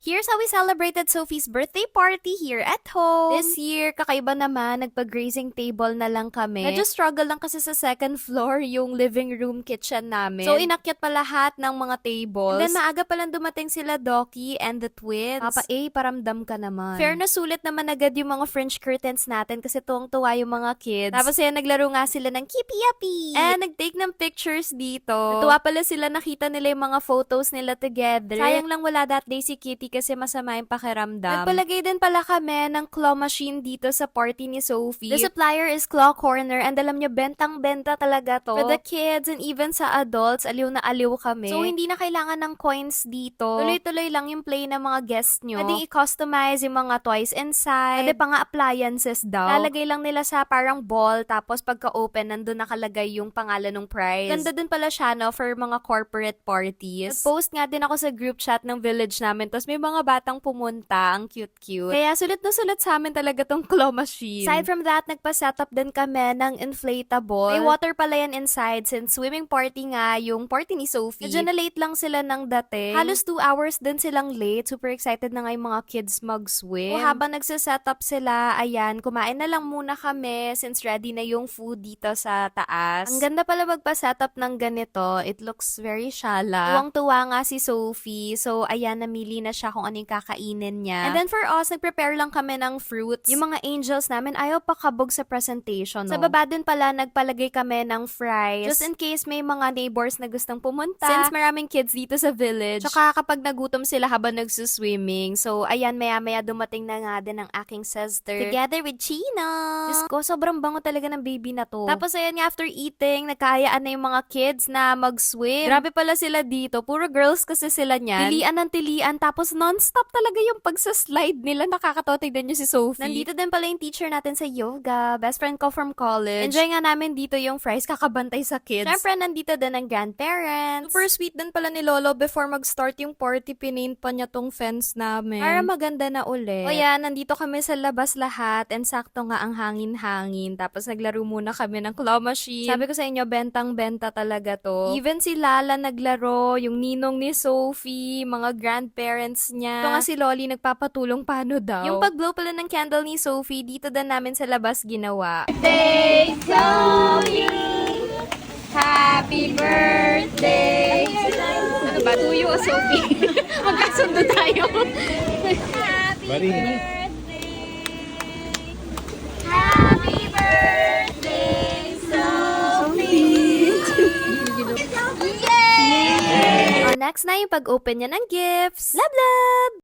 Here's how we celebrated Sophie's birthday party here at home. This year, kakaiba naman, nagpa-grazing table na lang kami. Medyo struggle lang kasi sa second floor yung living room kitchen namin. So, inakyat pa lahat ng mga tables. And then, maaga pa lang dumating sila Doki and the twins. Papa A, paramdam ka naman. Fair na sulit naman agad yung mga French curtains natin kasi tuwang-tuwa yung mga kids. Tapos, naglaro nga sila ng Kipi-Yapi. And nag-take ng pictures dito. Natuwa pala sila, nakita nila yung mga photos nila together. Sayang lang wala that day si Kitty kasi masama yung pakiramdam. Nagpalagay din pala kami ng claw machine dito sa party ni Sophie. The supplier is Claw Corner and alam nyo, bentang-benta talaga to. For the kids and even sa adults, aliw na aliw kami. So, hindi na kailangan ng coins dito. Tuloy-tuloy lang yung play ng mga guests nyo. Pwede i-customize yung mga toys inside. Pwede pa nga appliances daw. Lalagay lang nila sa parang ball, tapos pagka-open, nandun nakalagay yung pangalan ng prize. Ganda din pala siya, no, for mga corporate parties. Nag-post nga din ako sa group chat ng village namin, tapos may mga batang pumunta, ang cute-cute. Kaya sulit na sulit sa amin talaga tong claw machine. Aside from that, nagpa-setup din kami ng inflatable. May water pala yan inside since swimming party nga yung party ni Sophie. Medyo na late lang sila ng dating. Halos 2 hours din silang late. Super excited na nga yung mga kids mag-swim. O habang nagsisetup sila, ayan, kumain na lang muna kami since ready na yung food dito sa taas. Ang ganda pala magpa-setup ng ganito. It looks very shala. Tuwang-tuwa nga si Sophie. So, ayan, namili na siya kung ano yung kakainin niya. And then for us, nag-prepare lang kami ng fruits. Yung mga angels namin, ayaw pa kabog sa presentation, no? Sa baba din pala, nagpalagay kami ng fries. Just in case may mga neighbors na gustong pumunta. Since maraming kids dito sa village. Tsaka kapag nagutom sila habang nagsuswimming. So, ayan, maya-maya dumating na nga din ang aking sister. Together with Chino. Diyos ko, sobrang bango talaga ng baby na to. Tapos, ayan nga, after eating, nagkahayaan na yung mga kids na mag-swim. Grabe pala sila dito. Puro girls kasi sila niyan. Tilian ng tilian. Tapos, non-stop talaga yung pagsaslide nila. Nakakatawa, tignan nyo si Sophie. Nandito din pala yung teacher natin sa yoga. Best friend ko from college. Enjoy nga namin dito yung fries, kakabantay sa kids. Siyempre, nandito din ang grandparents. Super sweet din pala ni Lolo before mag-start yung party. Pinaint pa niya tong fence namin. Para maganda na ulit. O yan, nandito kami sa labas lahat. And sakto nga ang hangin-hangin. Tapos, naglaro muna kami ng claw machine. Sabi ko sa inyo, bentang-benta talaga to. Even si Lala naglaro, yung ninong ni Sophie, mga grandparents niya. Ito nga si Loli nagpapatulong paano daw. Yung pag-blow pala ng candle ni Sophie, dito din namin sa labas ginawa. Birthday to you. Happy birthday. Ano ba? To you o Sophie? Magkasundo tayo. Happy birthday. Happy birthday, Sophie. Yay! Next na yung pag-open niya ng gifts. Love, love!